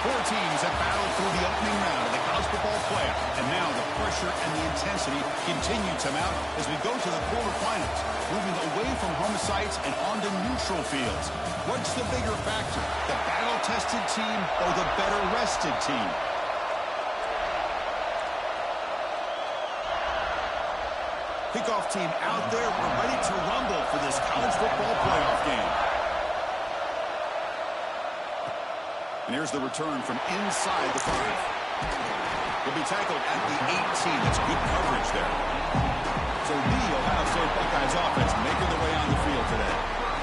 Four teams have battled through the opening round of the college football playoff, and now the pressure and the intensity continue to mount as we go to the quarterfinals, moving away from home sites and onto neutral fields. What's the bigger factor, the battle-tested team or the better-rested team? Kickoff team out there. We're ready to rumble for this college football playoff game. And here's the return from inside the 5. He'll be tackled at the 18. That's good coverage there. So the Ohio State Buckeyes offense making their way on the field today.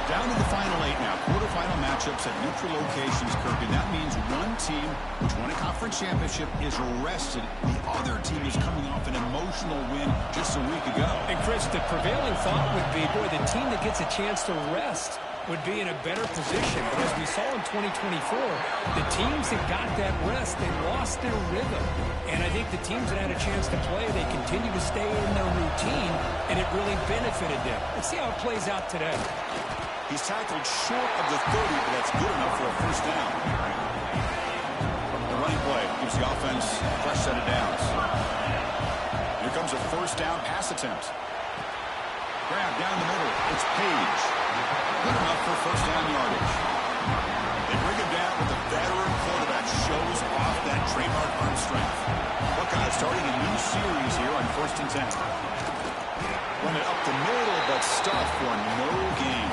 Down to the final 8 now. Quarterfinal matchups at neutral locations, Kirk. And that means one team, which won a conference championship, is rested. The other team is coming off an emotional win just a week ago. And, Chris, the prevailing thought would be, boy, the team that gets a chance to rest would be in a better position. But as we saw in 2024, the teams that got that rest, they lost their rhythm. And I think the teams that had a chance to play, they continue to stay in their routine, and it really benefited them. Let's see how it plays out today. He's tackled short of the 30, but that's good enough for a first down. The running play gives the offense a fresh set of downs. Here comes a first down pass attempt. Grab down the middle. It's Page. Good enough for first down yardage. They bring him down with the veteran quarterback. Shows off that trademark arm strength. Buckeyes starting a new series here on 1st and 10. Run it up the middle, but stuff for no gain.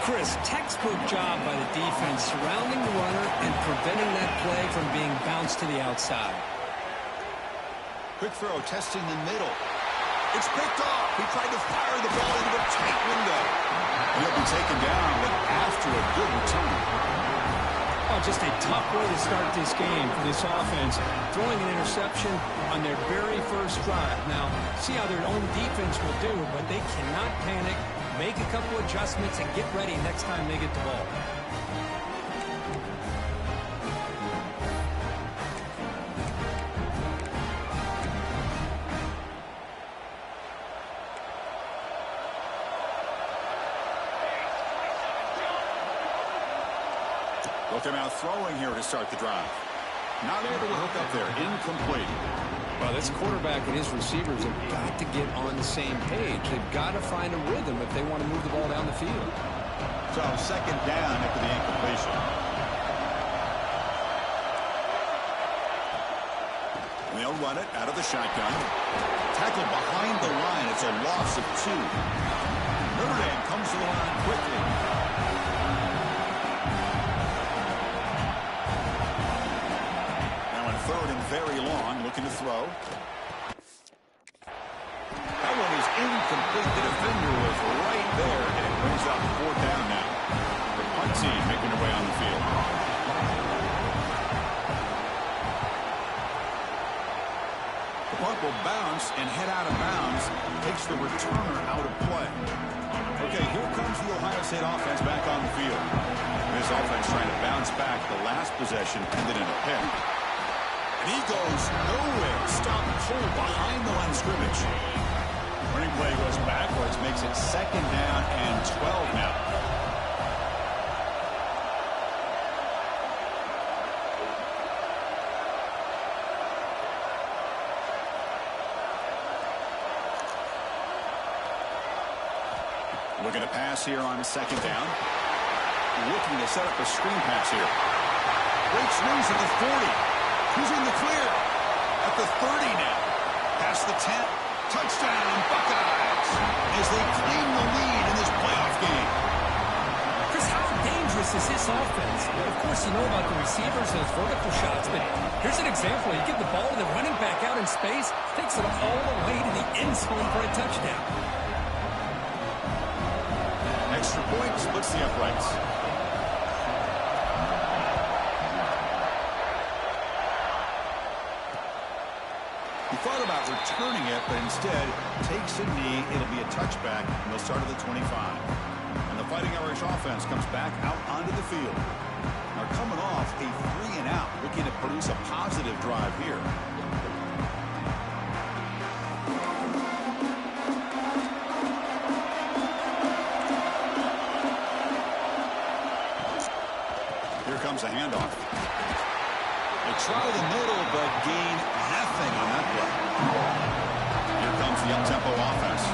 Chris, textbook job by the defense surrounding the runner and preventing that play from being bounced to the outside. Quick throw, testing the middle. It's picked off. He tried to fire the ball into a tight window. He'll be taken down, but after a good return. Oh, just a tough way to start this game for this offense, throwing an interception on their very first drive. Now, see how their own defense will do, but they cannot panic, make a couple adjustments, and get ready next time they get the ball. Look him out throwing here to start the drive. Not able to hook up there. Incomplete. Well, this quarterback and his receivers have got to get on the same page. They've got to find a rhythm if they want to move the ball down the field. So second down after the incompletion. They'll run it out of the shotgun. Tackled behind the line. It's a loss of 2. Notre Dame comes to the line quickly. Third and very long, looking to throw. That one is incomplete. The defender was right there, and it brings up 4th down now. The punt team making their way on the field. The punt will bounce and head out of bounds. Takes the returner out of play. Okay, here comes the Ohio State offense back on the field. This offense trying to bounce back. The last possession ended in a pick. And he goes nowhere. Stop cold behind the line of scrimmage. Running play goes backwards, makes it 2nd down and 12 now. Looking to pass here on 2nd down. Looking to set up a screen pass here. Breaks loose at the 40. Who's in the clear? At the 30 now. Past the 10. Touchdown, Buckeyes. As they claim the lead in this playoff game. Chris, how dangerous is this offense? Well, of course, you know about the receivers, those vertical shots, but here's an example. You give the ball to the running back out in space, takes it all the way to the end zone for a touchdown. Extra point splits the uprights. He thought about returning it, but instead takes a knee. It'll be a touchback, and they'll start at the 25. And the Fighting Irish offense comes back out onto the field. Now coming off a 3-and-out, looking to produce a positive drive here. Here comes a handoff. try the middle, but gain nothing on that play. Here comes the up-tempo offense.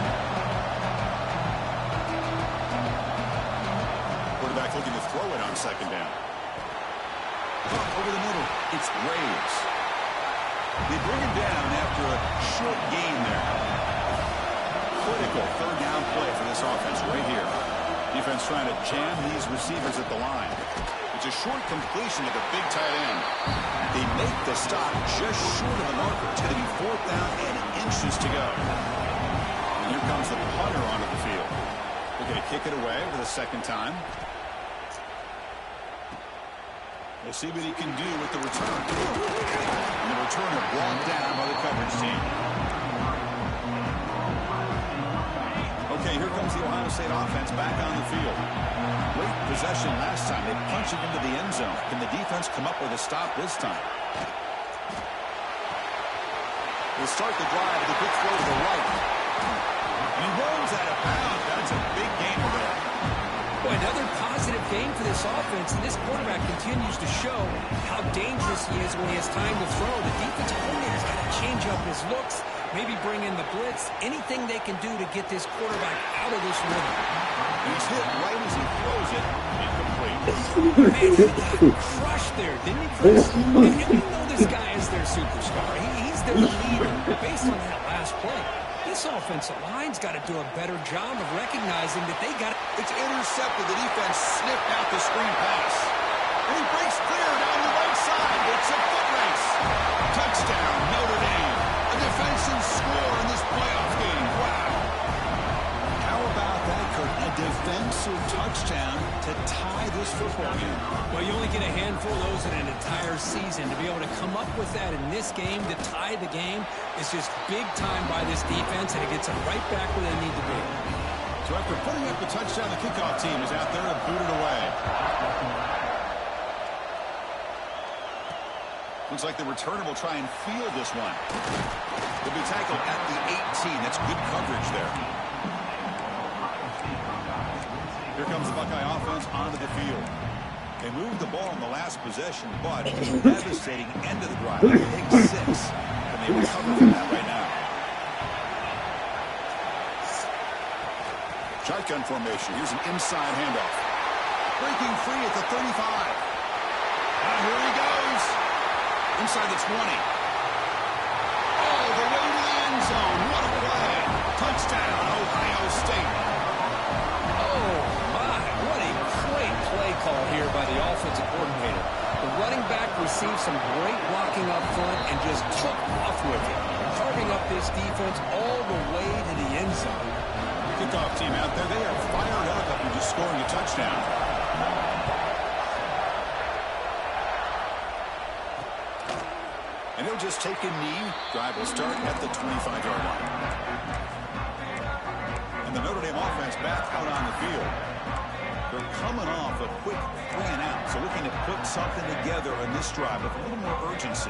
Quarterback looking to throw it on second down. Over the middle. It's Graves. They bring him down after a short gain there. Critical third down play for this offense right here. Defense trying to jam these receivers at the line. It's a short completion to the big tight end. They make the stop just short of the marker. It's going to be 4th down and inches to go. And here comes the punter onto the field. They're going to kick it away for the second time. We'll see what he can do with the return. And the returner brought down by the coverage team. Okay, here comes the Ohio State offense back on the field. Great possession last time. They punched it into the end zone. Can the defense come up with a stop this time? We'll start the drive with a quick throw to the right. And he rolls out of bounds. That's a big game for them. Boy, another positive game for this offense, and this quarterback continues to show how dangerous he is when he has time to throw. The defensive coordinator's got to change up his looks, maybe bring in the blitz, anything they can do to get this quarterback out of this rhythm. He's hit right as he throws it. Incomplete. Man, he got crushed there, didn't he, Chris? And we know this guy is their superstar. He's their leader based on that last play. This offensive line's got to do a better job of recognizing that they got it. It's intercepted. The defense sniffed out the screen pass. And he breaks clear down the right side. It's a foot race. Touchdown, Notre Dame. A defensive score in this playoff game. Wow. How about that, Kurt? A defensive touchdown to tie this football game. Well, you only get a handful of those in an entire season. To be able to come up with that in this game, to tie the game, is just big time by this defense, and it gets them right back where they need to be. So after putting up the touchdown, the kickoff team is out there to boot it away. Looks like the returner will try and field this one. He'll be tackled at the 18. That's good coverage there. Here comes the Buckeye offense onto the field. They moved the ball in the last possession, but it's a devastating end of the drive. Pick 6. And they recover from that right now. Shotgun formation. Here's an inside handoff. Breaking free at the 35. Here he goes. Inside the 20. All the way to the end zone. What a play. Touchdown, Ohio State. Oh, my. What a great play call here by the offensive coordinator. The running back received some great blocking up front and just took off with it, carving up this defense all the way to the end zone. Kickoff team out there, they are fired up after just scoring a touchdown. And he'll just take a knee. Drive will start at the 25-yard line. And the Notre Dame offense back out on the field. They're coming off a quick 3 and out, so looking to put something together on this drive with a little more urgency.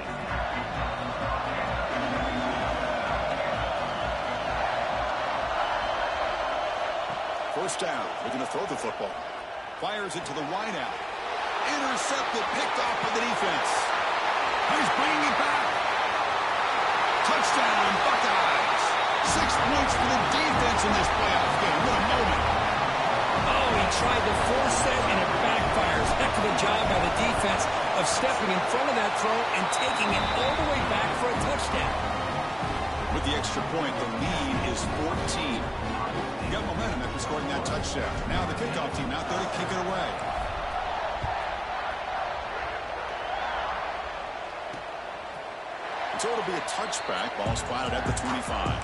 First down. They're going to throw the football. Fires it to the wide out. Intercepted, picked off by the defense. He's bringing it back. Touchdown, Buckeyes. 6 points for the defense in this playoff game. What a moment. Oh, he tried to force that, and it backfires. Heck of a job by the defense of stepping in front of that throw and taking it all the way back for a touchdown. With the extra point, the lead is 14. You got momentum after scoring that touchdown. Now the kickoff team out there to kick it away. So it'll be a touchback. Ball spotted at the 25.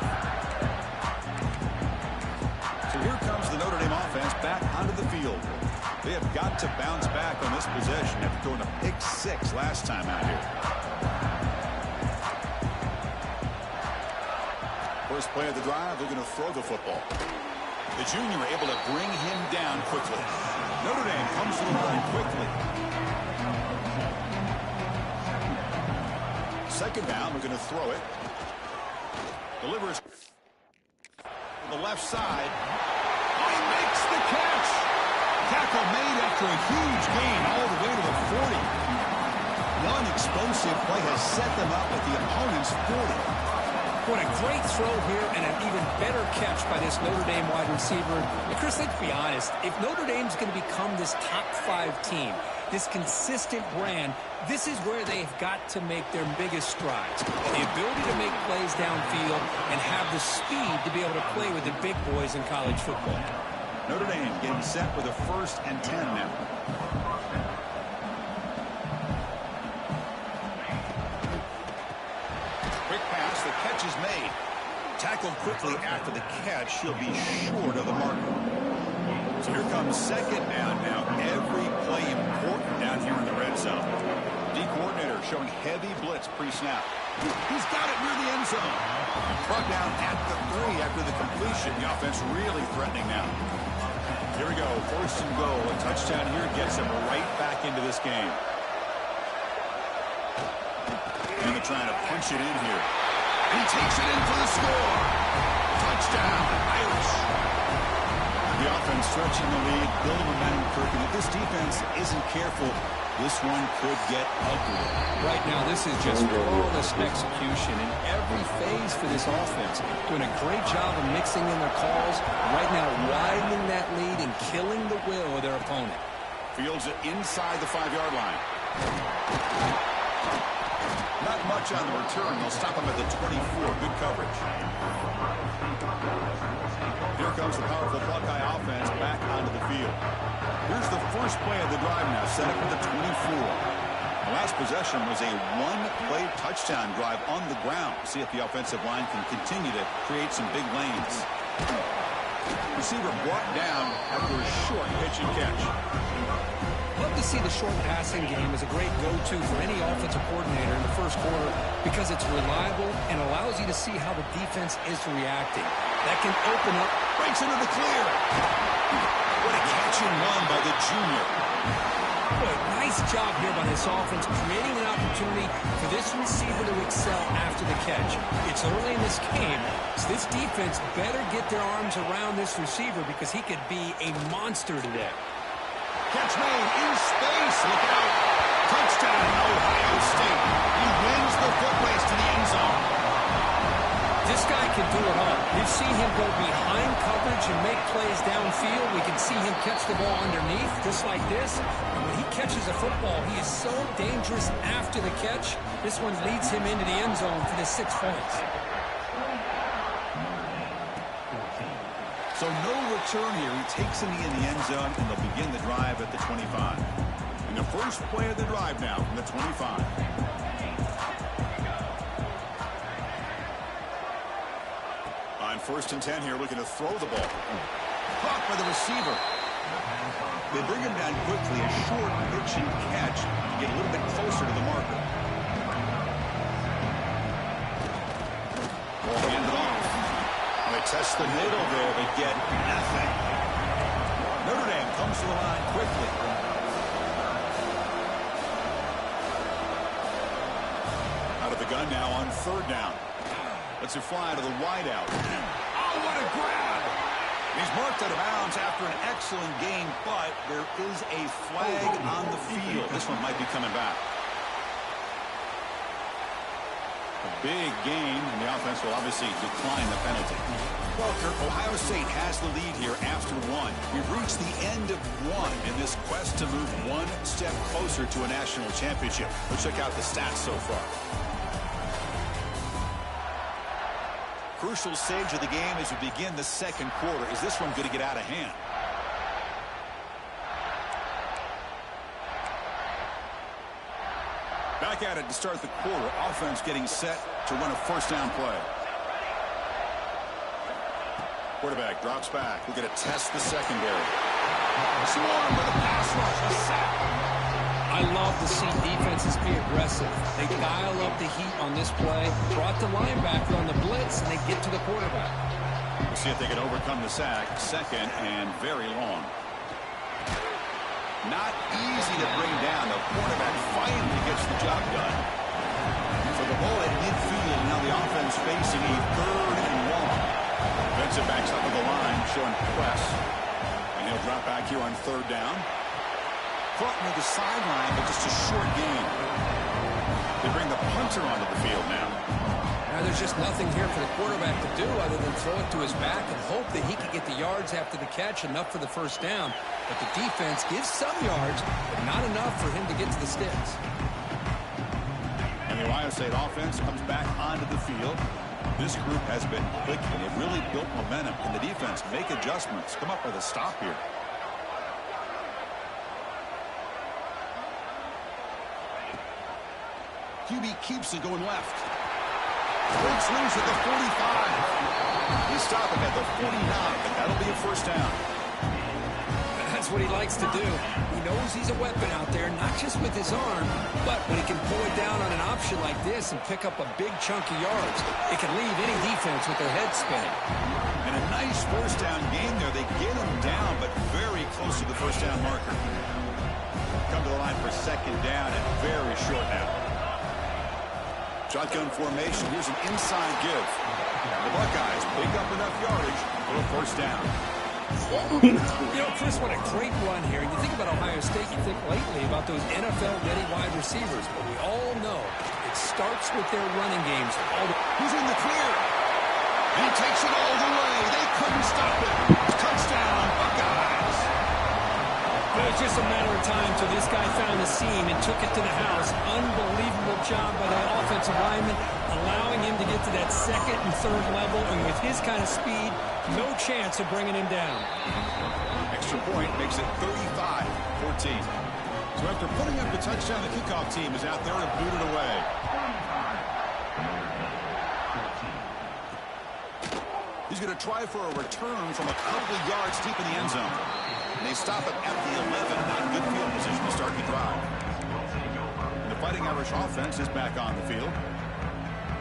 So here comes the Notre Dame offense back onto the field. They have got to bounce back on this possession after throwing a pick 6 last time out here. First play of the drive, they're going to throw the football. The junior able to bring him down quickly. Notre Dame comes to the line quickly. Second down, we're going to throw it. Delivers to the left side. Oh, he makes the catch. Tackle made after a huge gain all the way to the 40. One explosive play has set them up at the opponent's 40. What a great throw here and an even better catch by this Notre Dame wide receiver. And Chris, let's be honest. If Notre Dame's going to become this top 5 team, this consistent brand, this is where they've got to make their biggest strides. The ability to make plays downfield and have the speed to be able to play with the big boys in college football. Notre Dame getting set with a 1st and 10 now. The catch is made. Tackled quickly after the catch. He'll be short of the marker. So here comes 2nd down now. Every play important down here in the red zone. D coordinator showing heavy blitz pre-snap. He's got it near the end zone. Brought down at the 3 after the completion. The offense really threatening now. Here we go. 1st and goal. A touchdown here gets him right back into this game. And they're trying to punch it in here. He takes it in for the score. Touchdown, Irish. The offense stretching the lead, building momentum, Kirk. And if this defense isn't careful, this one could get ugly. Right now, this is just flawless execution in every phase for this offense. Doing a great job of mixing in their calls. Right now, widening that lead and killing the will of their opponent. Fields it inside the 5-yard line. Not much on the return. They'll stop him at the 24. Good coverage. Here comes the powerful Buckeye offense back onto the field. Here's the first play of the drive now, set up at the 24. The last possession was a 1-play touchdown drive on the ground. See if the offensive line can continue to create some big lanes. Receiver brought down after a short pitch and catch. Love to see the short passing game as a great go-to for any offensive coordinator in the first quarter because it's reliable and allows you to see how the defense is reacting. That can open up. Breaks into the clear. What a catch and run by the junior. Boy, nice job here by this offense, creating an opportunity for this receiver to excel after the catch. It's early in this game, so this defense better get their arms around this receiver because he could be a monster today. Catch made in space. Look out. Touchdown, Ohio State. He wins the foot race to the end zone. This guy can do it all. We've seen him go behind coverage and make plays downfield. We can see him catch the ball underneath, just like this. And when he catches a football, he is so dangerous after the catch. This one leads him into the end zone for the 6 points. So no return here. He takes him in the end zone, and they'll begin the drive at the 25. And the first play of the drive now from the 25. On 1st and 10 here, looking to throw the ball. Caught by the receiver. They bring him down quickly. A short pitch and catch to get a little bit closer to the marker. Ball handed off. They test the middle there, but get nothing. Notre Dame comes to the line quickly. Out of the gun now on 3rd down. Lets it fly to the wideout. Oh, what a grab! He's marked out of bounds after an excellent game, but there is a flag on the field. This one might be coming back. Big game, and the offense will obviously decline the penalty. Well, Kirk, Ohio State has the lead here after 1. We've reached the end of 1 in this quest to move 1 step closer to a national championship. Let's check out the stats so far. Crucial stage of the game as we begin the 2nd quarter. Is this one going to get out of hand? Back at it to start the quarter. Offense getting set to run a 1st down play. Quarterback drops back. We're going to test the secondary. Swarm with a pass rush. A sack. I love to see defenses be aggressive. They dial up the heat on this play, brought the linebacker on the blitz, and they get to the quarterback. We'll see if they can overcome the sack. 2nd and very long. Not easy to bring down. The quarterback finally gets the job done. So the ball at midfield. Now the offense facing a 3rd and long. Defensive backs up of the line showing press. And he'll drop back here on 3rd down. Caught near the sideline, but just a short gain. They bring the punter onto the field now. Now there's just nothing here for the quarterback to do other than throw it to his back and hope that he can get the yards after the catch, enough for the first down. But the defense gives some yards, but not enough for him to get to the sticks. And the Ohio State offense comes back onto the field. This group has been clicking. They've really built momentum. Can the defense make adjustments? Come up with a stop here. QB keeps it going left. Breaks loose at the 45. He stopped him at the 49, but that'll be a first down. That's what he likes to do. He knows he's a weapon out there, not just with his arm, but when he can pull it down on an option like this and pick up a big chunk of yards, it can leave any defense with their head spinning. And a nice first down game there. They get him down, but very close to the first down marker. Come to the line for second down and very short now. Shotgun formation. Here's an inside give. The Buckeyes pick up enough yardage for a first down. You know, Chris, what a great run here. And you think about Ohio State, you think lately about those NFL-ready wide receivers. But we all know it starts with their running games. He's in the clear. He takes it all the way. They couldn't stop it. Touchdown, Buckeyes. It was just a matter of time until this guy found the seam and took it to the house. Unbelievable job by that offensive lineman, allowing him to get to that second and third level. And with his kind of speed, no chance of bringing him down. Extra point makes it 35-14. So after putting up the touchdown, the kickoff team is out there to boot it away. He's going to try for a return from a couple of yards deep in the end zone. And they stop him at the 11. Not good field position to start the drive. And the Fighting Irish offense is back on the field.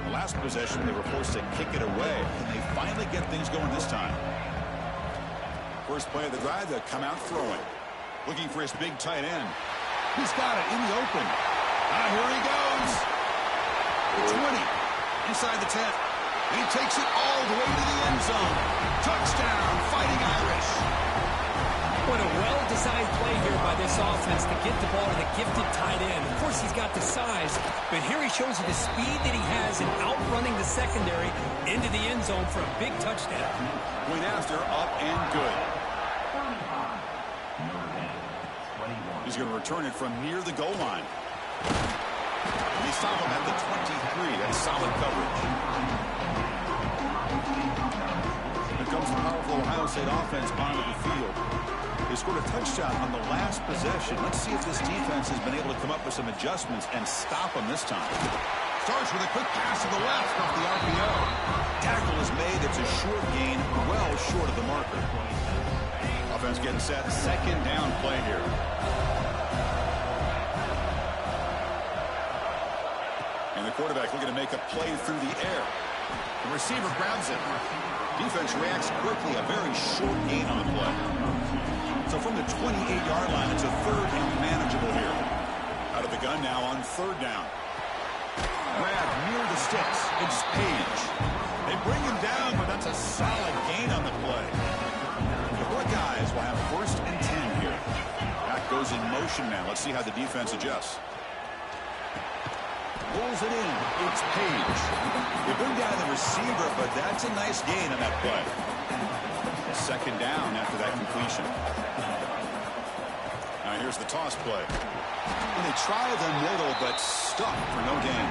The last possession, they were forced to kick it away. And they finally get things going this time. First play of the drive, they'll come out throwing. Looking for his big tight end. He's got it in the open. Here he goes. The 20. Inside the 10. And he takes it all the way to the end zone. Touchdown, Fighting Irish. What a well-designed play here by this offense to get the ball to the gifted tight end. Of course, he's got the size, but here he shows you the speed that he has in outrunning the secondary into the end zone for a big touchdown. Point after, up and good. He's going to return it from near the goal line. They stop him at the 23. That's solid coverage. Here comes the powerful Ohio State offense onto the field. They scored a touchdown on the last possession. Let's see if this defense has been able to come up with some adjustments and stop them this time. Starts with a quick pass to the left off the RPO. Tackle is made. It's a short gain, well short of the marker. Offense getting set. Second down play here. And the quarterback looking to make a play through the air. The receiver grabs it. Defense reacts quickly. A very short gain on the play. So from the 28-yard line, it's a third and manageable here. Out of the gun now on third down. Grab near the sticks. It's Page. They bring him down, but that's a solid gain on the play. The Buckeyes will have first and 10 here. That goes in motion now. Let's see how the defense adjusts. Pulls it in. It's Page. They bring down the receiver, but that's a nice gain on that play. Second down after that completion. Now here's the toss play. And they try the middle, but stuck for no gain.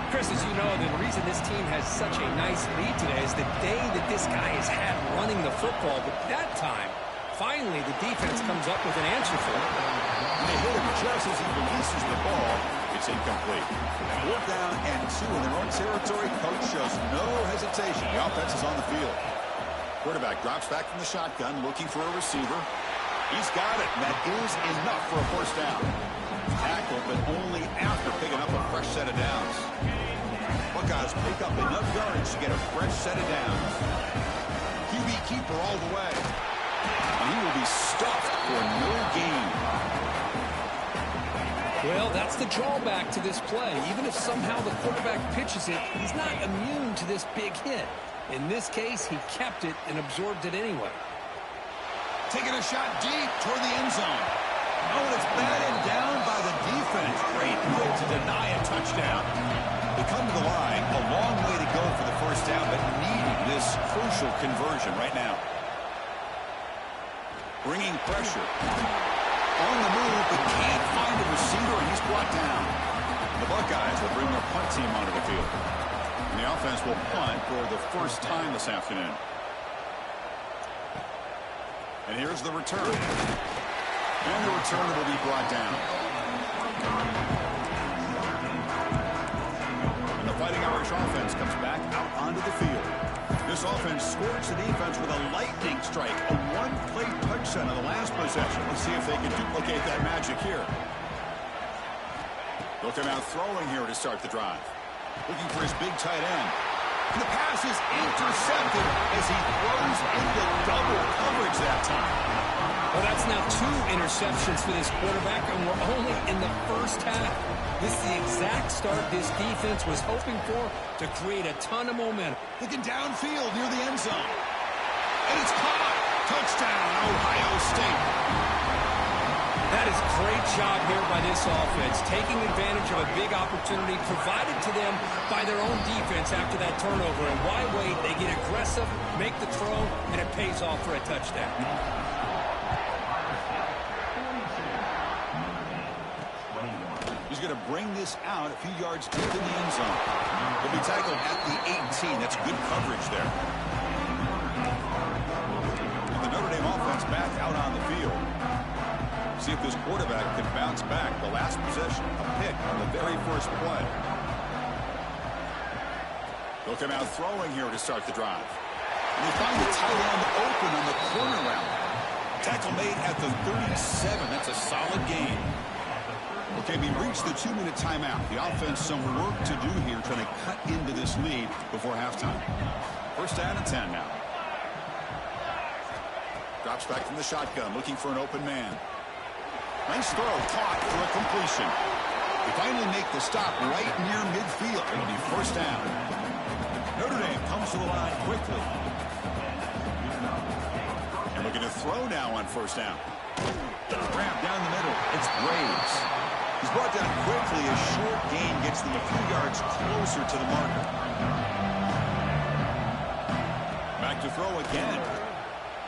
Chris, as you know, the reason this team has such a nice lead today is the day that this guy has had running the football. But that time, finally, the defense comes up with an answer for it. And they hit him just as he releases the ball. It's incomplete. 4th down and 2 in their own territory. Coach shows no hesitation. The offense is on the field. Quarterback drops back from the shotgun, looking for a receiver. He's got it, and that is enough for a first down. Tackle, but only after picking up a fresh set of downs. Buckeyes pick up enough yardage to get a fresh set of downs. QB keeper all the way. And he will be stuffed for no gain. Well, that's the drawback to this play. Even if somehow the quarterback pitches it, he's not immune to this big hit. In this case, he kept it and absorbed it anyway. Taking a shot deep toward the end zone. Oh, and it's batted down by the defense. Great move to deny a touchdown. They come to the line, a long way to go for the first down, but needing this crucial conversion right now. Bringing pressure. On the move, but can't find a receiver, and he's brought down. The Buckeyes will bring their punt team onto the field. And the offense will punt for the first time this afternoon. And here's the return. And the return will be brought down. And the Fighting Irish offense comes back out onto the field. This offense scores the defense with a lightning strike, a one-play touchdown on the last possession. Let's see if they can duplicate that magic here. They'll come out throwing here to start the drive. Looking for his big tight end. And the pass is intercepted as he throws into double coverage that time. Well, that's now 2 interceptions for this quarterback, and we're only in the first half. This is the exact start this defense was hoping for to create a ton of momentum. Looking downfield near the end zone. And it's caught. Touchdown, Ohio State. That is great job here by this offense, taking advantage of a big opportunity provided to them by their own defense after that turnover. And why wait? They get aggressive, make the throw, and it pays off for a touchdown. He's going to bring this out a few yards deep in the end zone. He'll be tackled at the 18. That's good coverage there. And the Notre Dame offense back out on the field. See if this quarterback can bounce back. The last possession, a pick on the very first play. They'll come out throwing here to start the drive. And they find the tight end open on the corner route. Tackle made at the 37. That's a solid gain. Okay, we reached the 2-minute timeout. The offense some work to do here, trying to cut into this lead before halftime. First down and 10 now. Drops back from the shotgun, looking for an open man. Nice throw, caught for a completion. They finally make the stop right near midfield. It'll be first down. Notre Dame comes to the line quickly. And looking to throw now on first down. Grab down the middle. It's Graves. He's brought down quickly. A short gain gets them a few yards closer to the marker. Back to throw again.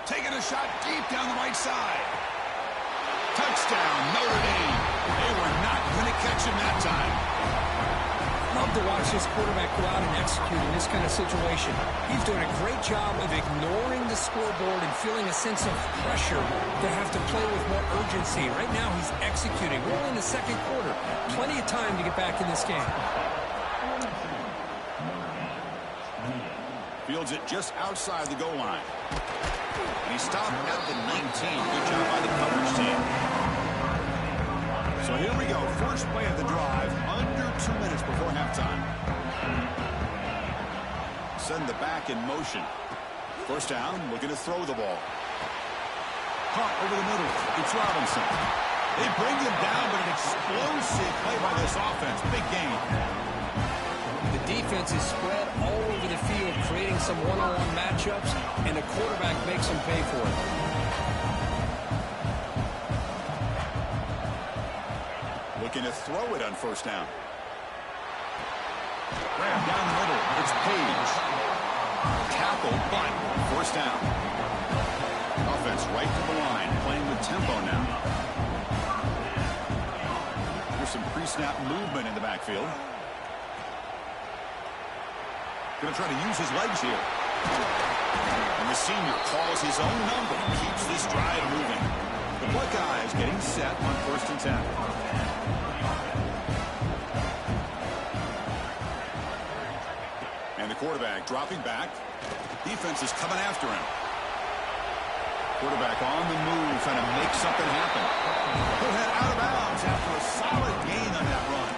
Taking a shot deep down the right side. Touchdown, Notre Dame. They were not going to catch him that time. Love to watch this quarterback go out and execute in this kind of situation. He's doing a great job of ignoring the scoreboard and feeling a sense of pressure to have to play with more urgency. Right now, he's executing. We're only in the second quarter. Plenty of time to get back in this game. Fields it just outside the goal line. And he stopped at the 19. Good job by the coverage team. So here we go. First play of the drive. Under 2 minutes before halftime. Send the back in motion. First down. Looking to throw the ball. Caught over the middle. It's Robinson. They bring him down, but an explosive play by this offense. Big game. The defense is spread all over the field, creating some one-on-one matchups, and the quarterback makes them pay for it. Looking to throw it on first down. Grab down the middle. It's Page. Tackle, but first down. Offense right to the line, playing with tempo now. There's some pre-snap movement in the backfield. Going to try to use his legs here. And the senior calls his own number and keeps this drive moving. The Buckeyes getting set on first and 10. And the quarterback dropping back. Defense is coming after him. Quarterback on the move, trying to make something happen. He'll head out of bounds after a solid gain on that run.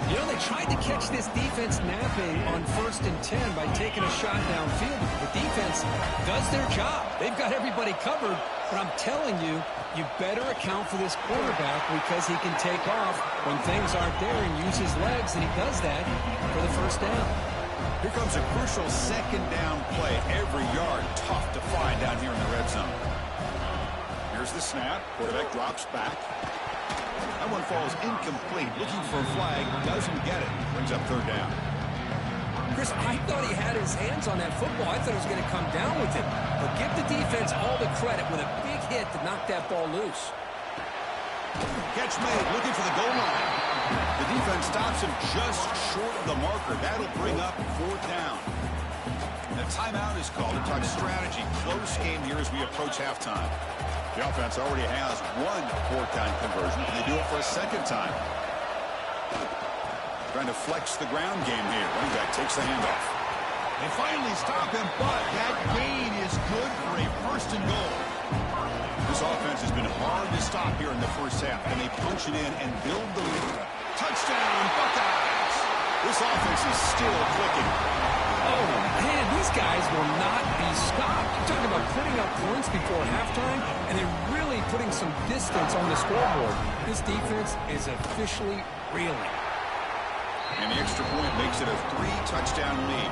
You know, they tried to catch this defense napping on first and 10 by taking a shot downfield. The defense does their job. They've got everybody covered, but I'm telling you, you better account for this quarterback because he can take off when things aren't there and use his legs, and he does that for the first down. Here comes a crucial second down play. Every yard tough to find down here in the red zone. Here's Here's the snap. Quarterback drops back. That one falls incomplete. Looking for a flag. Doesn't get it. Brings up third down. Chris, I thought he had his hands on that football. I thought he was going to come down with it. But give the defense all the credit with a big hit to knock that ball loose. Catch made. Looking for the goal line. The defense stops him just short of the marker. That'll bring up fourth down. The timeout is called to talk strategy. Close game here as we approach halftime. The offense already has one fourth-down conversion. Can they do it for a second time? Trying to flex the ground game here. Running back takes the handoff. They finally stop him, but that gain is good for a first and goal. This offense has been hard to stop here in the first half, and they punch it in and build the lead. Touchdown, Buckeyes! This offense is still clicking. Oh, man, these guys will not be stopped. You're talking about putting up points before halftime, and then really putting some distance on the scoreboard. This defense is officially reeling. And the extra point makes it a 3-touchdown lead.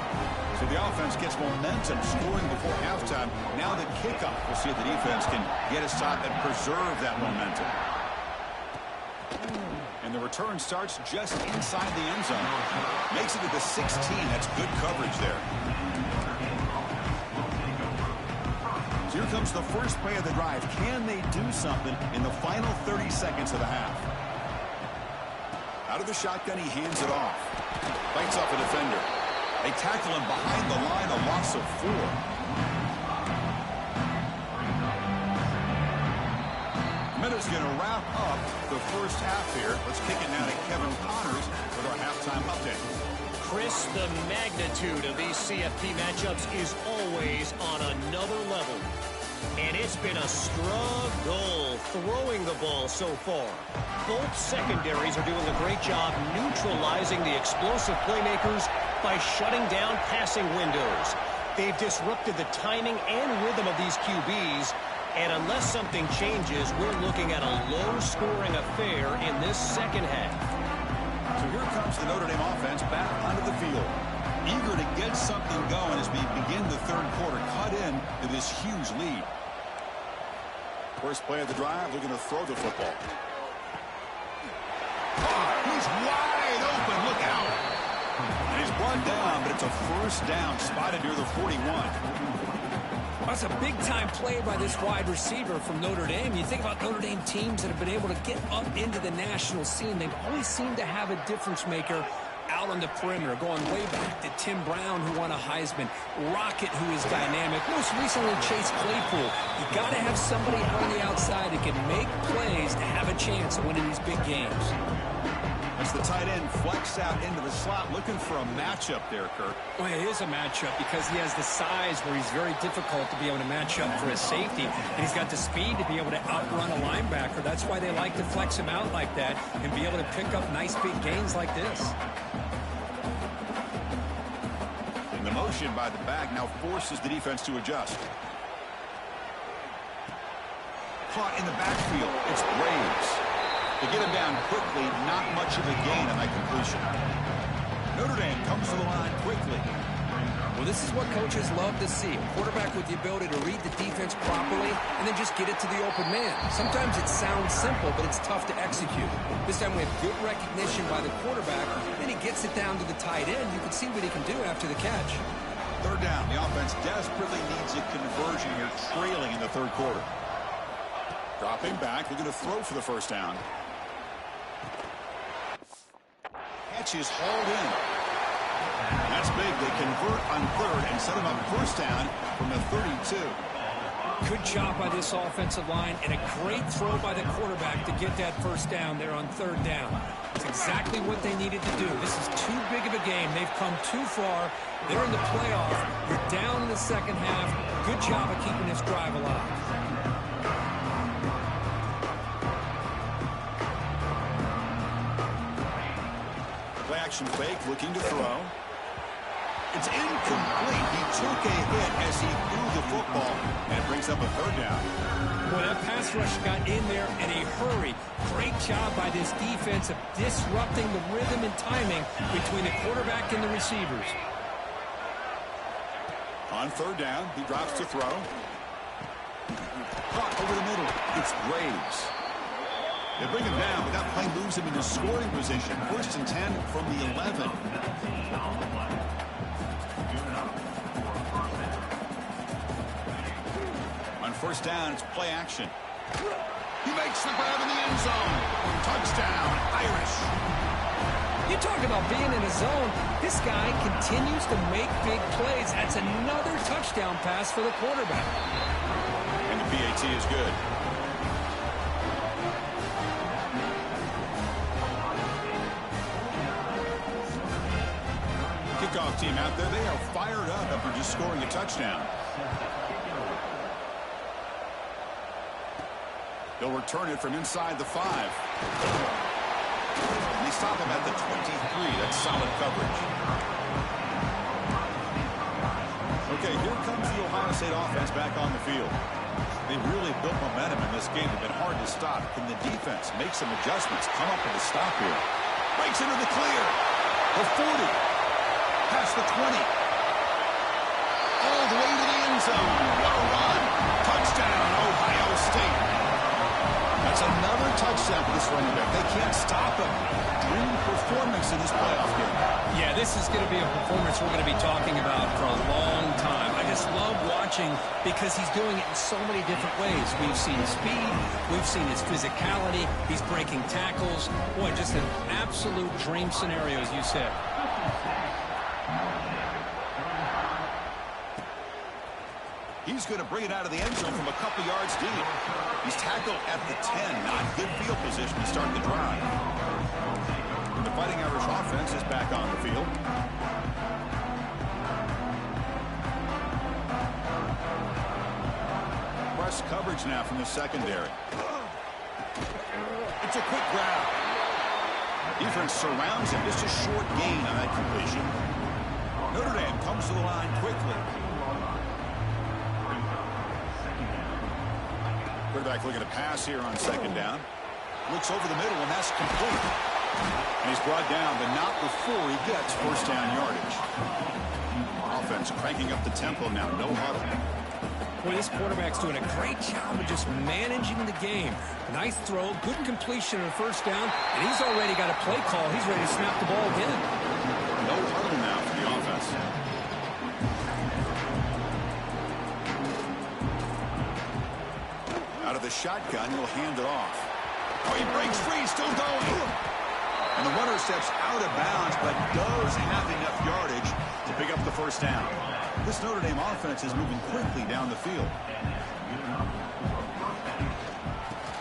So the offense gets momentum scoring before halftime. Now the kickoff. We'll see if the defense can get a stop and preserve that momentum. And the return starts just inside the end zone. Makes it to the 16. That's good coverage there. So here comes the first play of the drive. Can they do something in the final 30 seconds of the half? Out of the shotgun, he hands it off. Bites off a defender. They tackle him behind the line, a loss of 4. Minute's going to wrap up the first half here. Let's kick it now to Kevin Connors with our halftime update. Chris, the magnitude of these CFP matchups is always on another level. And it's been a struggle throwing the ball so far. Both secondaries are doing a great job neutralizing the explosive playmakers by shutting down passing windows. They've disrupted the timing and rhythm of these QBs. And unless something changes, we're looking at a low-scoring affair in this second half. So here comes the Notre Dame offense back onto the field. Eager to get something going as we begin the third quarter. Cut in to this huge lead. First play of the drive, looking to throw the football. Oh, he's wide open. Look out. And he's brought down, but it's a first down spotted near the 41. That's a big-time play by this wide receiver from Notre Dame. You think about Notre Dame teams that have been able to get up into the national scene. They've always seemed to have a difference maker out on the perimeter, going way back to Tim Brown, who won a Heisman, Rocket, who is dynamic, most recently Chase Claypool. You got to have somebody on the outside that can make plays to have a chance of winning these big games. As the tight end flex out into the slot, looking for a matchup there, Kirk. Well, it is a matchup because he has the size where he's very difficult to be able to match up for his safety, and he's got the speed to be able to outrun a linebacker. That's why they like to flex him out like that and be able to pick up nice big gains like this. And the motion by the back now forces the defense to adjust. Caught in the backfield. It's Braves. To get him down quickly, not much of a gain on that completion. Notre Dame comes to the line quickly. Well, this is what coaches love to see. A quarterback with the ability to read the defense properly and then just get it to the open man. Sometimes it sounds simple, but it's tough to execute. This time we have good recognition by the quarterback, and he gets it down to the tight end. You can see what he can do after the catch. Third down. The offense desperately needs a conversion here, trailing in the third quarter. Dropping back, looking to throw for the first down. Catch is hauled in. That's big. They convert on third and set him up first down from the 32. Good job by this offensive line and a great throw by the quarterback to get that first down there on third down. It's exactly what they needed to do. This is too big of a game. They've come too far. They're in the playoff. You're down in the second half. Good job of keeping this drive alive. Action fake, looking to throw. It's incomplete. He took a hit as he threw the football, and it brings up a third down. Well, that pass rush got in there in a hurry. Great job by this defense of disrupting the rhythm and timing between the quarterback and the receivers. On third down, he drops to throw. Caught over the middle. It's Graves. They bring him down, but that play moves him into scoring position. 1st and 10 from the 11. On 1st down, it's play action. He makes the grab in the end zone. Touchdown, Irish. You talk about being in a zone. This guy continues to make big plays. That's another touchdown pass for the quarterback. And the PAT is good. Kickoff team out there, they are fired up after just scoring a touchdown. They'll return it from inside the 5. They stop him at the 23. That's solid coverage. Okay, here comes the Ohio State offense back on the field. They really built momentum in this game. They've been hard to stop. Can the defense make some adjustments? Come up with a stop here. Breaks into the clear. The 40. Past the 20. All the way to the end zone. What a run. Touchdown, Ohio State. That's another touchdown for this running back. They can't stop him. Dream performance in this playoff game. Yeah, this is going to be a performance we're going to be talking about for a long time. I just love watching because he's doing it in so many different ways. We've seen speed. We've seen his physicality. He's breaking tackles. Boy, just an absolute dream scenario, as you said. He's going to bring it out of the end zone from a couple yards deep. He's tackled at the 10. Not good field position to start the drive. And the Fighting Irish offense is back on the field. Press coverage now from the secondary. It's a quick grab. Defense surrounds him. Just a short gain on that completion. Notre Dame comes to the line quickly. Quarterback looking to pass here on 2nd down. Looks over the middle, and that's complete. And he's brought down, but not before he gets 1st down yardage. Offense cranking up the tempo now. No huddle. Boy, this quarterback's doing a great job of just managing the game. Nice throw, good completion on 1st down, and he's already got a play call. He's ready to snap the ball again. No huddle now for the offense. Out of the shotgun, he'll hand it off. Oh, he breaks free, still going. And the runner steps out of bounds, but does have enough yardage to pick up the 1st down. This Notre Dame offense is moving quickly down the field.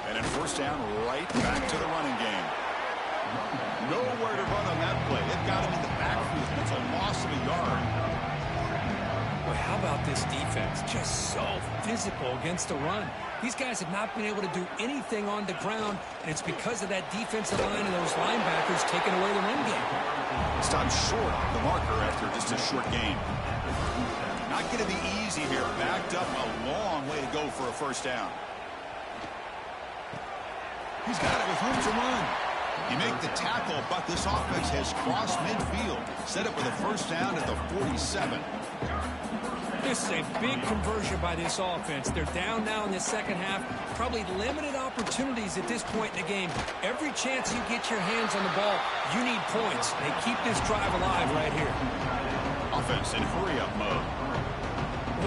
And then 1st down, right back to the running game. Nowhere to run on that play. They've got him in the backfield. It's a loss of a yard. Boy, how about this defense? Just so physical against the run. These guys have not been able to do anything on the ground, and it's because of that defensive line and those linebackers taking away the run game. Stopped short of the marker after just a short gain. Not going to be easy here. Backed up a long way to go for a 1st down. He's got it with room to run. You make the tackle, but this offense has crossed midfield. Set up with a 1st down at the 47. This is a big conversion by this offense. They're down now in the 2nd half. Probably limited opportunities at this point in the game. Every chance you get your hands on the ball, you need points. They keep this drive alive right here. Offense in hurry-up mode.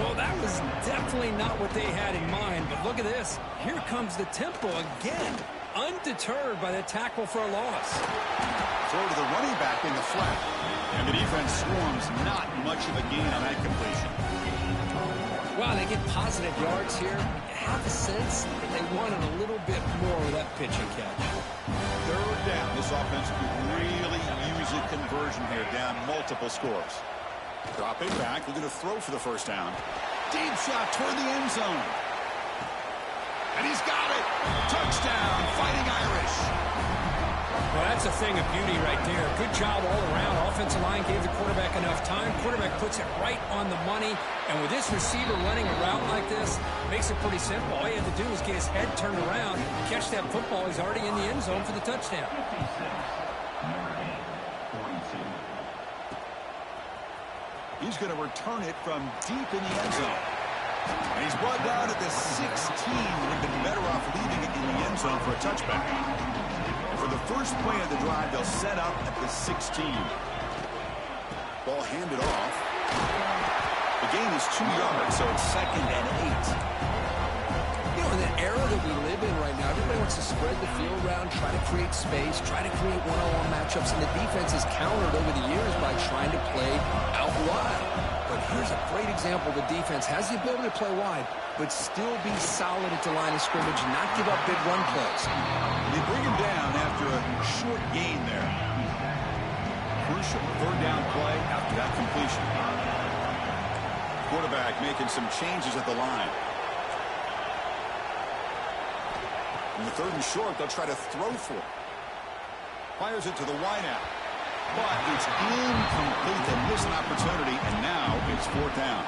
Well, that was definitely not what they had in mind, but look at this. Here comes the tempo again. Undeterred by the tackle for a loss. Throw to the running back in the flat. And the defense swarms. Not much of a gain on that completion. Wow, they get positive yards here. You have a sense that they wanted a little bit more of that pitch and catch. 3rd down. This offense could really use a conversion here, down multiple scores. Dropping back, looking to throw for the 1st down. Deep shot toward the end zone. And he's got it. Touchdown, Fighting Irish. Well, that's a thing of beauty right there. Good job all around. Offensive line gave the quarterback enough time. Quarterback puts it right on the money. And with this receiver running a route like this, makes it pretty simple. All he had to do was get his head turned around, catch that football. He's already in the end zone for the touchdown. He's going to return it from deep in the end zone. And he's brought down at the 16. Would have been better off leaving it in the end zone for a touchback. For the first play of the drive, they'll set up at the 16. Ball handed off. The gain is 2 yards, so it's 2nd and 8. You know, in the era that we live in right now, everybody wants to spread the field around, try to create space, try to create one-on-one matchups, and the defense has countered over the years by trying to play out wide. But here's a great example. The defense has the ability to play wide, but still be solid at the line of scrimmage, not give up big run plays. They bring him down after a short gain there. Crucial 3rd down play after that completion. Quarterback making some changes at the line. In the 3rd and short, they'll try to throw for it. Fires it to the wideout. But it's incomplete. They miss an opportunity, and now it's 4th down.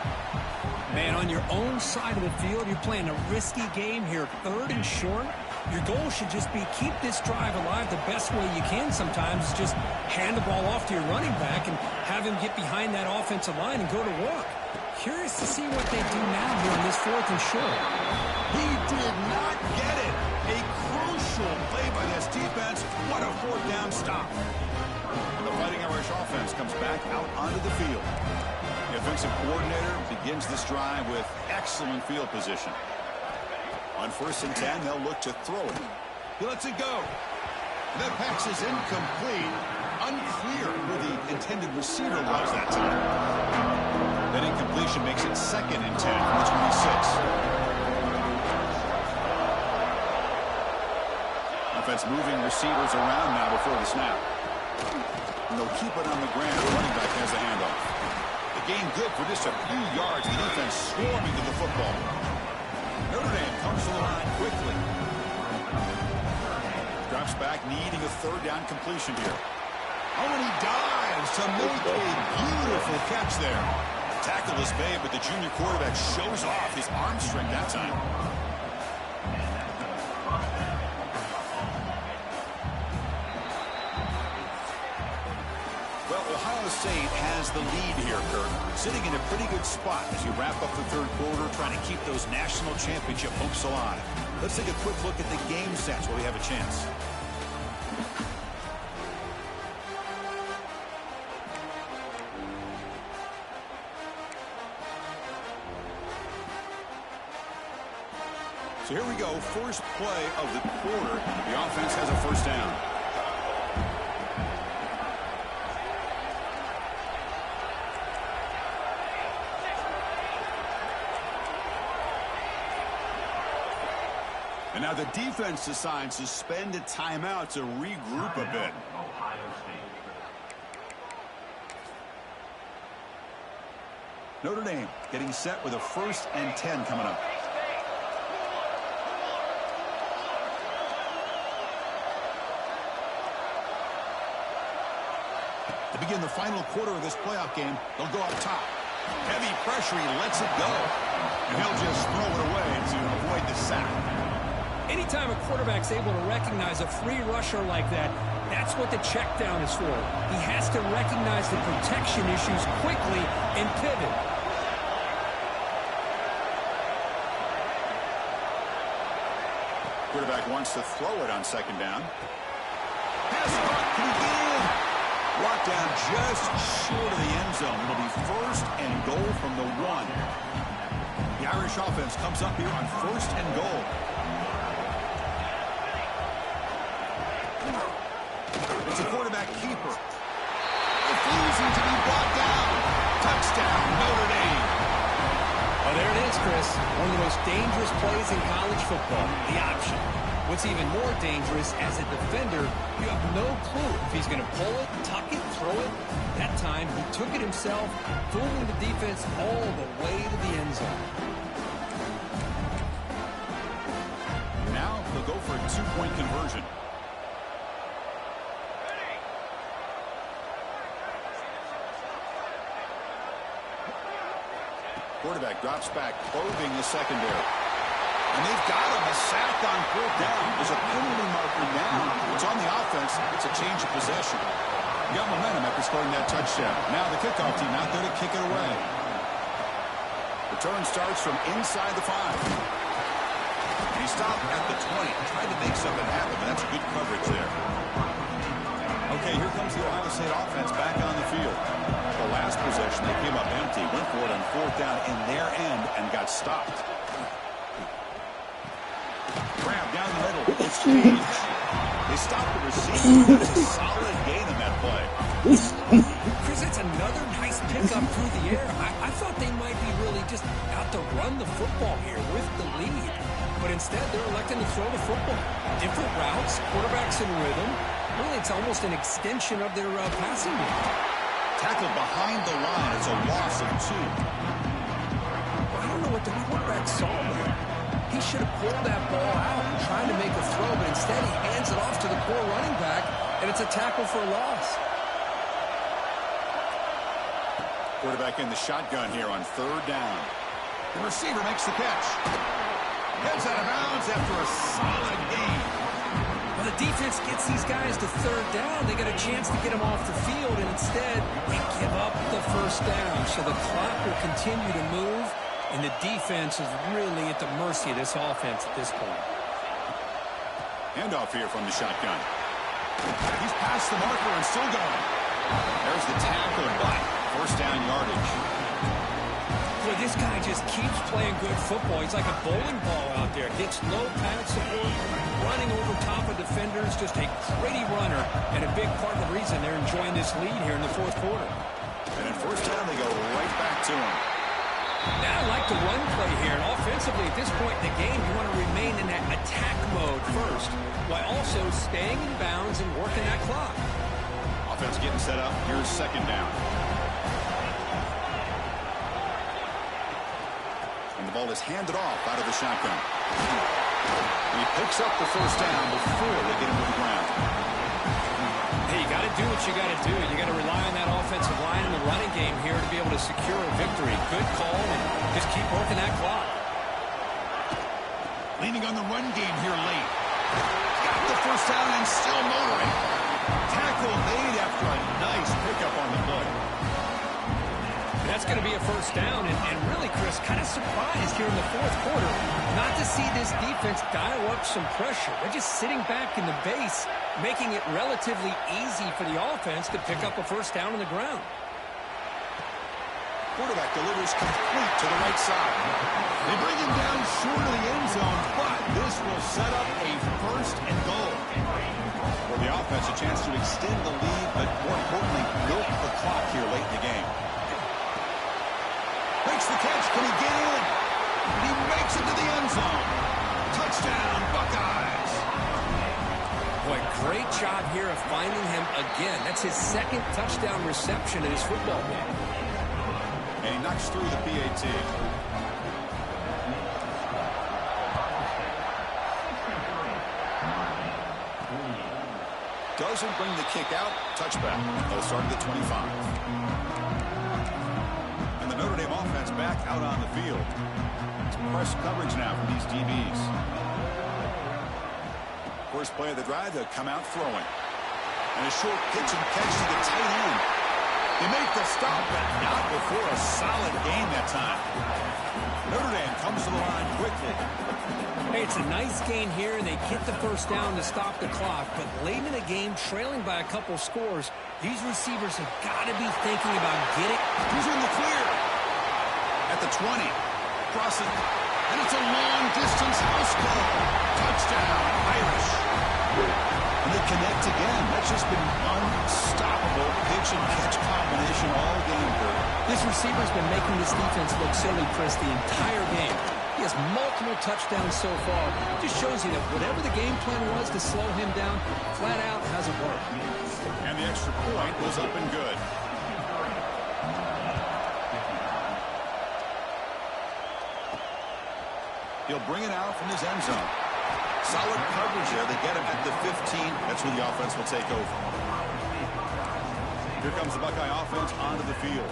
Man, on your own side of the field, you're playing a risky game here. 3rd and short. Your goal should just be keep this drive alive the best way you can sometimes. Is just hand the ball off to your running back and have him get behind that offensive line and go to work. Curious to see what they do now here in this 4th and short. He did not get it. A crucial play by this defense. What a 4th down stop. And the Fighting Irish offense comes back out onto the field. The offensive coordinator begins this drive with excellent field position. On 1st and 10, they'll look to throw it. He lets it go. That pass is incomplete. Unclear who the intended receiver was that time. That incompletion makes it 2nd and 10 from the 26. Offense moving receivers around now before the snap. And they'll keep it on the ground. The running back has the handoff. The gain good for just a few yards. The defense swarming to the football. Notre Dame comes to the line quickly. Drops back, needing a 3rd down completion here. Oh, and he dives to make a beautiful catch there. Tackle is made, but the junior quarterback shows off his arm strength that time. Well, Ohio State has the lead here, Kirk. Sitting in a pretty good spot as you wrap up the 3rd quarter, trying to keep those national championship hopes alive. Let's take a quick look at the game stats while we have a chance. So here we go. First play of the quarter. The offense has a 1st down. And now the defense decides to spend a timeout to regroup a bit. Notre Dame getting set with a 1st and 10 coming up. To begin the final quarter of this playoff game, they'll go up top. Heavy pressure, he lets it go. And he'll just throw it away to avoid the sack. Anytime a quarterback's able to recognize a free rusher like that, that's what the check down is for. He has to recognize the protection issues quickly and pivot. Quarterback wants to throw it on 2nd down. Pass caught, can he get in? Brought down just short of the end zone. It'll be 1st and goal from the 1. The Irish offense comes up here on 1st and goal. It's a quarterback keeper. Refusing to be brought down. Touchdown, Notre Dame. Oh, there it is, Chris. One of the most dangerous plays in college football, the option. What's even more dangerous, as a defender, you have no clue if he's going to pull it, tuck it, throw it. That time, he took it himself, fooling the defense all the way to the end zone. Now they'll go for a 2-point conversion. Quarterback drops back, probing the secondary. And they've got him, a sack on 4th down. There's a penalty marker down. It's on the offense. It's a change of possession. Got momentum after scoring that touchdown. Now the kickoff team out there to kick it away. The Return starts from inside the 5. He stopped at the 20, trying to make something happen, but that's good coverage there. Okay, here comes the Ohio State offense back on the field. The last possession, they came up empty, went for it on 4th down in their end, and got stopped. Grab down the middle. It's Cage. They stopped the receiver. That's a solid gain in that play. Chris, it's another nice pickup through the air. I thought they might be really just out to run the football here with the lead. But instead, they're electing to throw the football. Different routes, quarterbacks in rhythm. Really, it's almost an extension of their passing game. Tackled behind the line. It's a loss of 2. I don't know what the quarterback saw there. He should have pulled that ball out and tried to make a throw, but instead he hands it off to the core running back, and it's a tackle for a loss. Quarterback in the shotgun here on 3rd down. The receiver makes the catch. Heads out of bounds after a solid gain. Well, the defense gets these guys to 3rd down. They get a chance to get them off the field, and instead they give up the 1st down. So the clock will continue to move, and the defense is really at the mercy of this offense at this point. Handoff here from the shotgun. He's past the marker and still going. There's the tackle, but 1st down yardage. Boy, this guy just keeps playing good football. He's like a bowling ball out there. Gets low pad support, running over top of defenders. Just a gritty runner, and a big part of the reason they're enjoying this lead here in the 4th quarter. And in 1st down, they go right back to him. Now I like the run play here. And offensively, at this point in the game, you want to remain in that attack mode first, while also staying in bounds and working that clock. Offense getting set up. Here's 2nd down. And the ball is handed off out of the shotgun. And he picks up the 1st down before they get him to the ground. Hey, you got to do what you got to do. You got to rely on that offensive line in the running game here to be able to secure a victory. Good call, and just keep working that clock. Leaning on the run game here late. Got the 1st down and still motoring. Tackle made after a nice pickup on the play. That's going to be a 1st down, and really, Chris, kind of surprised here in the 4th quarter not to see this defense dial up some pressure. They're just sitting back in the base, making it relatively easy for the offense to pick up a 1st down on the ground. Quarterback delivers complete to the right side. They bring him down short of the end zone, but this will set up a 1st and goal. For the offense, a chance to extend the lead, but more importantly, milk the clock here late in the game. Makes the catch. Can he get in? He makes it to the end zone. Touchdown, Buckeyes. Boy, great job here of finding him again. That's his 2nd touchdown reception in his football game. And he knocks through the PAT. Doesn't bring the kick out. Touchback. They'll start at the 25. And the Notre Dame offense back out on the field. It's press coverage now from these DBs. First play of the drive, they'll come out throwing. And a short pitch and catch to the tight end. They make the stop, but not before a solid gain that time. Notre Dame comes to the line quickly. Hey, it's a nice gain here, and they get the 1st down to stop the clock. But late in the game, trailing by a couple scores, these receivers have got to be thinking about getting. He's in the clear. At the 20. Crossing. And it's a long-distance house call. Touchdown, Irish. And they connect again. That's just been unstoppable pitch and catch combination all game here. This receiver's been making this defense look silly, Chris, the entire game. He has multiple touchdowns so far. Just shows you that whatever the game plan was to slow him down, flat out hasn't worked. And the extra point was up and good. He'll bring it out from his end zone. Solid coverage there. They get him at the 15. That's where the offense will take over. Here comes the Buckeye offense onto the field.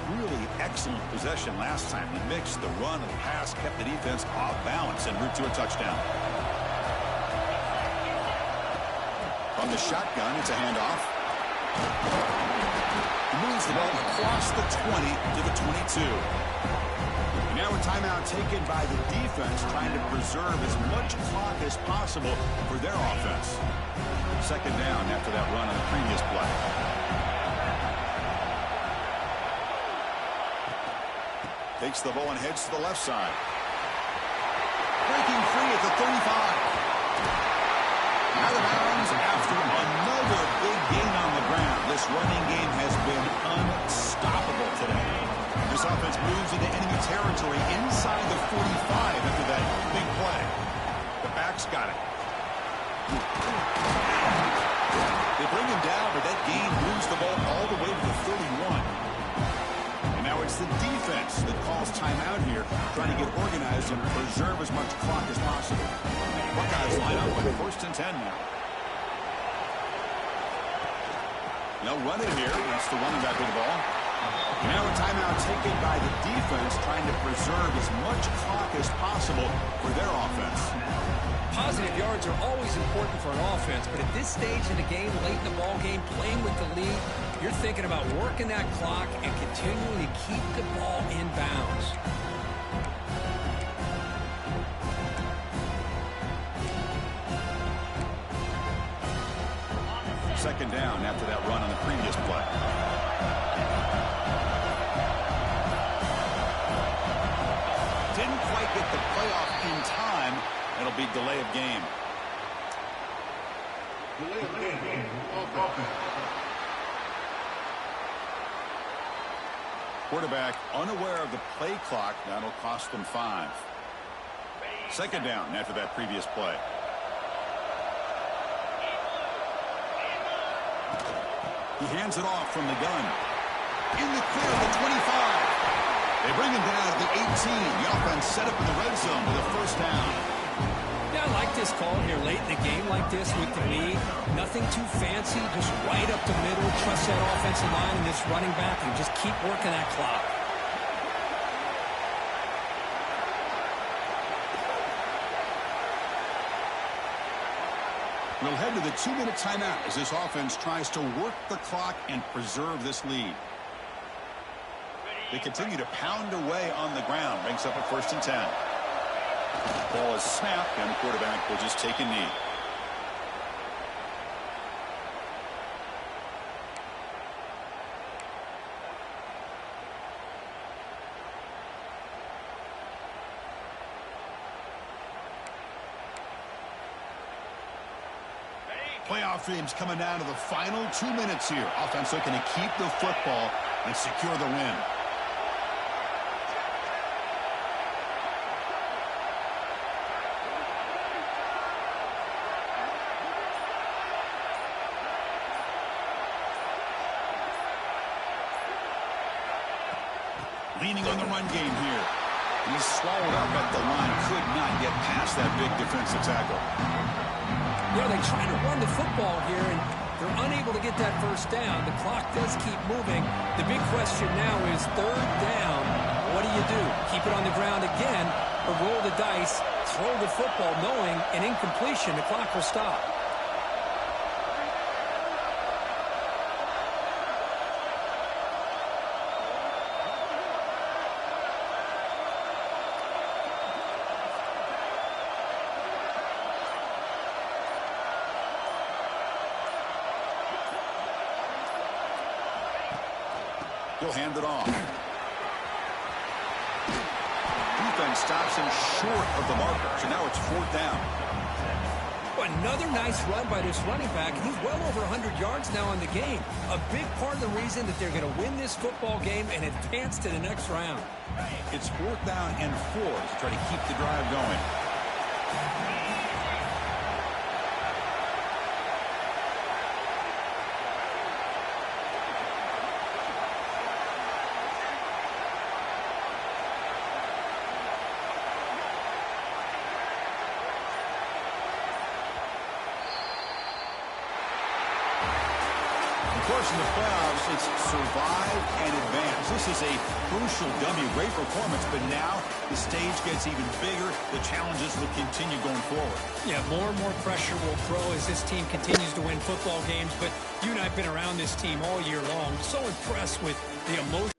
Really excellent possession last time. He mixed the run and the pass, kept the defense off balance en route to a touchdown. From the shotgun, it's a handoff. He moves the ball across the 20 to the 22. He Now a timeout taken by the defense, trying to preserve as much clock as possible for their offense. Second down after that run on the previous play. Takes the ball and heads to the left side. Breaking free at the 35. Out of bounds after another big gain on the ground. This running game has been unstoppable today. This offense moves into enemy territory inside the 45 after that big play. The back's got it. They bring him down, but that gain moves the ball all the way to the 31. And now it's the defense that calls timeout here, trying to get organized and preserve as much clock as possible. Buckeyes line up with 1st and 10 now. They'll run it here. That's the running back with the ball. Now a timeout taken by the defense, trying to preserve as much clock as possible for their offense. Positive yards are always important for an offense, but at this stage in the game, late in the ball game, playing with the lead, you're thinking about working that clock and continuing to keep the ball in bounds. Second down after that run on the previous play. Didn't quite get the playoff in time. It'll be delay of game. Delay of game. Offense. Quarterback unaware of the play clock. That'll cost them 5. Second down after that previous play. He hands it off from the gun. In the clear at the 25. They bring him down at the 18. The offense set up in the red zone with a first down. Yeah, I like this call here late in the game like this with the lead. Nothing too fancy, just right up the middle. Trust that offensive line and this running back and just keep working that clock. We'll head to the 2-minute timeout as this offense tries to work the clock and preserve this lead. They continue to pound away on the ground. Brings up a 1st and 10. Ball is snapped, and the quarterback will just take a knee. Playoff games coming down to the final 2 minutes here. Offense looking to keep the football and secure the win. Leaning on the run game here. He's swallowed up at the line. Could not get past that big defensive tackle. Yeah, they try to run the football here, and they're unable to get that first down. The clock does keep moving. The big question now is 3rd down. What do you do? Keep it on the ground again, or roll the dice, throw the football, knowing an incompletion, the clock will stop. He'll hand it off. Defense stops him short of the marker, so now it's 4th down. Another nice run by this running back. He's well over 100 yards now in the game. A big part of the reason that they're going to win this football game and advance to the next round. It's 4th down and 4 to try to keep the drive going. Of course, in the playoffs, it's survive and advance. This is a crucial W. Great performance, but now the stage gets even bigger. The challenges will continue going forward. Yeah, more and more pressure will grow as this team continues to win football games. But you and I have been around this team all year long. So impressed with the emotion.